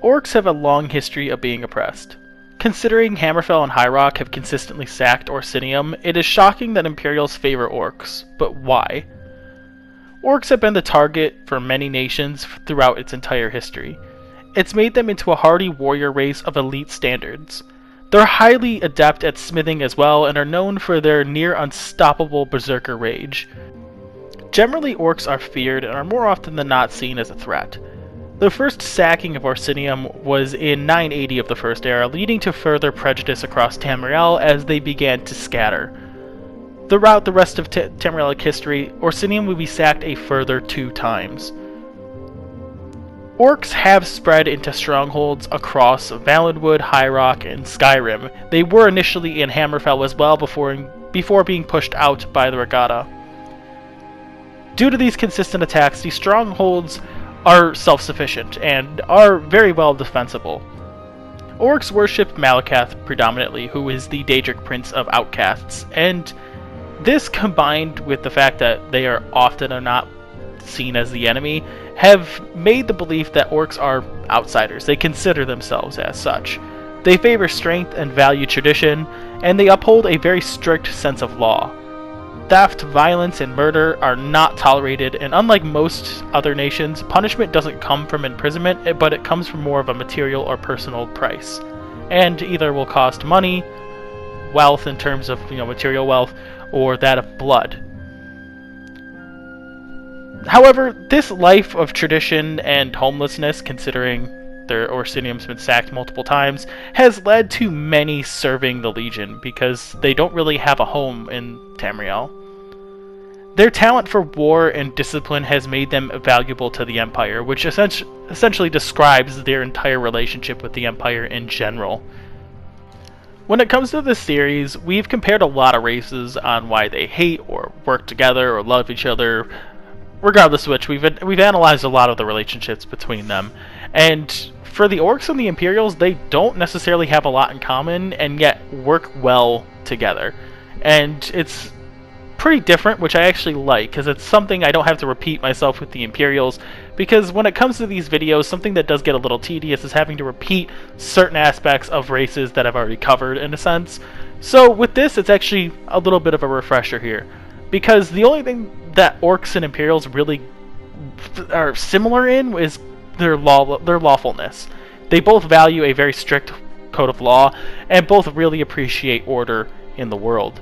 Orcs have a long history of being oppressed. Considering Hammerfell and High Rock have consistently sacked Orsinium, it is shocking that Imperials favor Orcs. But why? Orcs have been the target for many nations throughout its entire history. It's made them into a hardy warrior race of elite standards. They're highly adept at smithing as well and are known for their near unstoppable berserker rage. Generally, orcs are feared and are more often than not seen as a threat. The first sacking of Orsinium was in 980 of the First Era, leading to further prejudice across Tamriel as they began to scatter. Throughout the rest of Tamrielic history, Orsinium would be sacked a further 2 times. Orcs have spread into strongholds across Valenwood, High Rock, and Skyrim. They were initially in Hammerfell as well before being pushed out by the Regatta. Due to these consistent attacks, these strongholds are self-sufficient and are very well defensible. Orcs worship Malakath predominantly, who is the Daedric Prince of Outcasts, and this combined with the fact that they are often or not seen as the enemy have made the belief that orcs are outsiders. They consider themselves as such. They favor strength and value tradition, and they uphold a very strict sense of law. Theft, violence, and murder are not tolerated, and unlike most other nations, punishment doesn't come from imprisonment, but it comes from more of a material or personal price, and either will cost money, wealth in terms of material wealth, or that of blood. However, this life of tradition and homelessness, considering their Orsinium's been sacked multiple times, has led to many serving the Legion because they don't really have a home in Tamriel. Their talent for war and discipline has made them valuable to the Empire, which essentially describes their entire relationship with the Empire in general. When it comes to this series, we've compared a lot of races on why they hate or work together or love each other. Regardless of which, we've analyzed a lot of the relationships between them. And for the Orcs and the Imperials, they don't necessarily have a lot in common, and yet work well together. And it's pretty different, which I actually like, because it's something I don't have to repeat myself with the Imperials, because when it comes to these videos, something that does get a little tedious is having to repeat certain aspects of races that I've already covered, in a sense. So with this, it's actually a little bit of a refresher here, because the only thing that Orcs and Imperials really are similar in is their lawfulness. They both value a very strict code of law, and both really appreciate order in the world.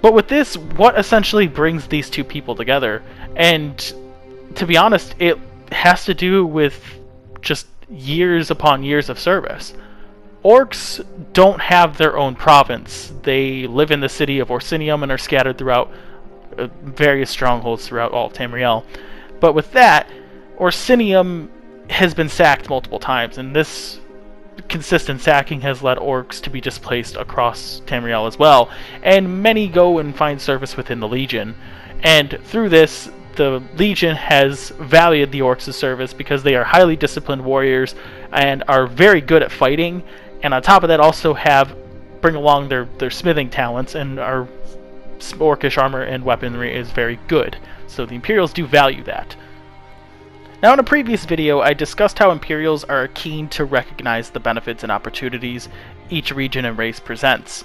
But with this, what essentially brings these two people together? And to be honest, it has to do with just years upon years of service. Orcs don't have their own province. They live in the city of Orsinium and are scattered throughout various strongholds throughout all of Tamriel. But with that, Orsinium has been sacked multiple times, and this consistent sacking has led orcs to be displaced across Tamriel as well, and many go and find service within the Legion. And through this, the Legion has valued the orcs' service because they are highly disciplined warriors and are very good at fighting, and on top of that also bring along their smithing talents, and our orcish armor and weaponry is very good. So the Imperials do value that. Now, in a previous video, I discussed how Imperials are keen to recognize the benefits and opportunities each region and race presents.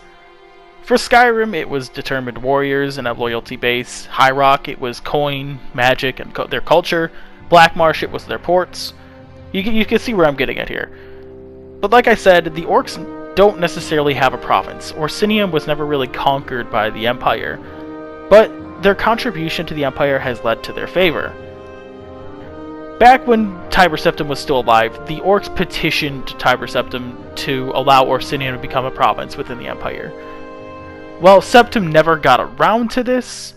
For Skyrim, it was determined warriors and a loyalty base. High Rock, it was coin, magic, and their culture. Black Marsh, it was their ports. You can see where I'm getting at here. But like I said, the Orcs don't necessarily have a province. Orsinium was never really conquered by the Empire, but their contribution to the Empire has led to their favor. Back when Tiber Septim was still alive, the Orcs petitioned Tiber Septim to allow Orsinium to become a province within the Empire. While Septim never got around to this,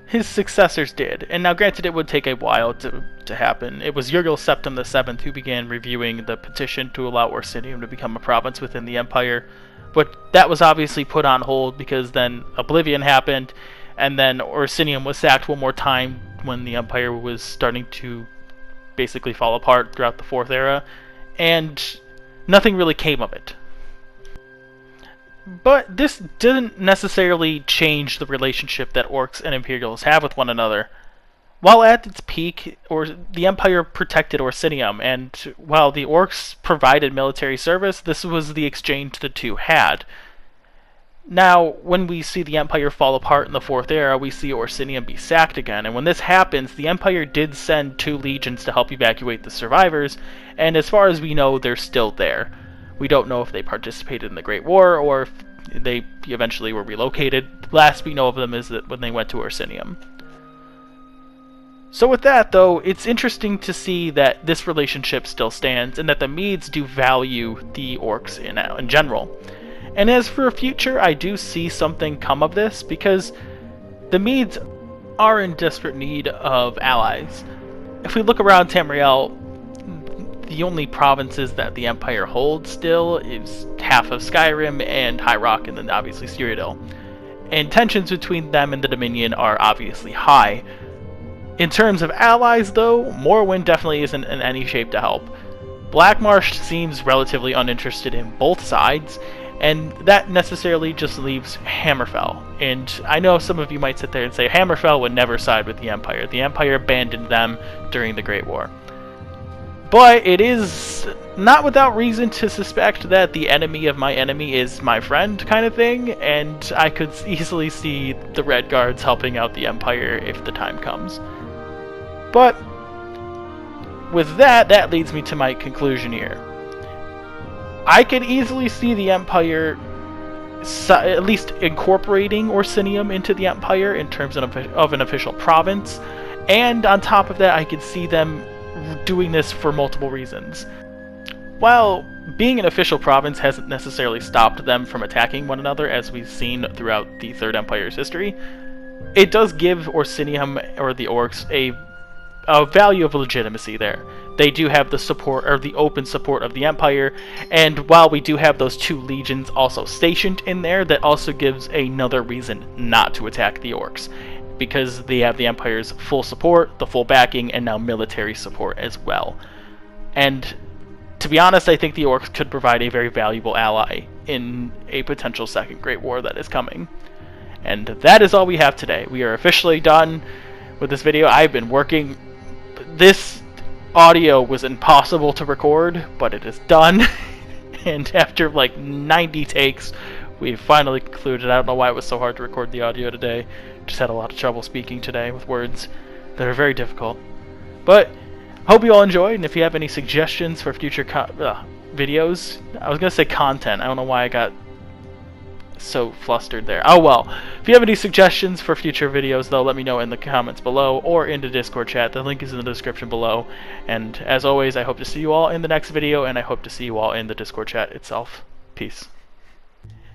his successors did, and now granted it would take a while to happen. It was Yrgil Septim VII who began reviewing the petition to allow Orsinium to become a province within the Empire, but that was obviously put on hold because then Oblivion happened, and then Orsinium was sacked one more time when the Empire was starting to basically fall apart throughout the Fourth Era, and nothing really came of it. But this didn't necessarily change the relationship that Orcs and Imperials have with one another. While at its peak, or the Empire protected Orsinium, and while the Orcs provided military service, this was the exchange the two had. Now, when we see the Empire fall apart in the Fourth Era, we see Orsinium be sacked again, and when this happens, the Empire did send 2 legions to help evacuate the survivors, and as far as we know, they're still there. We don't know if they participated in the Great War, or if they eventually were relocated. Last we know of them is that when they went to Orsinium. So with that, though, it's interesting to see that this relationship still stands, and that the Medes do value the Orcs in general. And as for a future, I do see something come of this, because the Medes are in desperate need of allies. If we look around Tamriel, the only provinces that the Empire holds still is half of Skyrim and High Rock, and then obviously Cyrodiil. And tensions between them and the Dominion are obviously high. In terms of allies, though, Morrowind definitely isn't in any shape to help. Blackmarsh seems relatively uninterested in both sides, and that necessarily just leaves Hammerfell. And I know some of you might sit there and say Hammerfell would never side with the Empire. The Empire abandoned them during the Great War. But it is not without reason to suspect that the enemy of my enemy is my friend kind of thing, and I could easily see the Red Guards helping out the Empire if the time comes. But with that, that leads me to my conclusion here. I could easily see the Empire at least incorporating Orsinium into the Empire in terms of an official province, and on top of that, I could see them doing this for multiple reasons. While being an official province hasn't necessarily stopped them from attacking one another, as we've seen throughout the Third Empire's history, it does give Orsinium, or the Orcs, a value of legitimacy there. They do have the support, or the open support of the Empire, and while we do have those 2 legions also stationed in there, that also gives another reason not to attack the Orcs, because they have the Empire's full support, the full backing, and now military support as well. And to be honest, I think the Orcs could provide a very valuable ally in a potential second Great War that is coming. And that is all we have today. We are officially done with this video. I've been working. This audio was impossible to record, but it is done. And after like 90 takes, we finally concluded. I don't know why it was so hard to record the audio today. Just had a lot of trouble speaking today with words that are very difficult. But hope you all enjoyed, and if you have any suggestions for future videos, I was going to say content. I don't know why I got so flustered there. Oh well. If you have any suggestions for future videos, though, let me know in the comments below or in the Discord chat. The link is in the description below. And as always, I hope to see you all in the next video, and I hope to see you all in the Discord chat itself. Peace.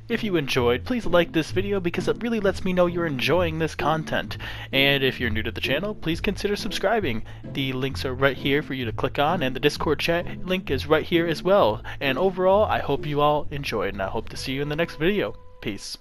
If you enjoyed, please like this video because it really lets me know you're enjoying this content. And if you're new to the channel, please consider subscribing. The links are right here for you to click on, and the Discord chat link is right here as well. And overall, I hope you all enjoyed, and I hope to see you in the next video. Peace.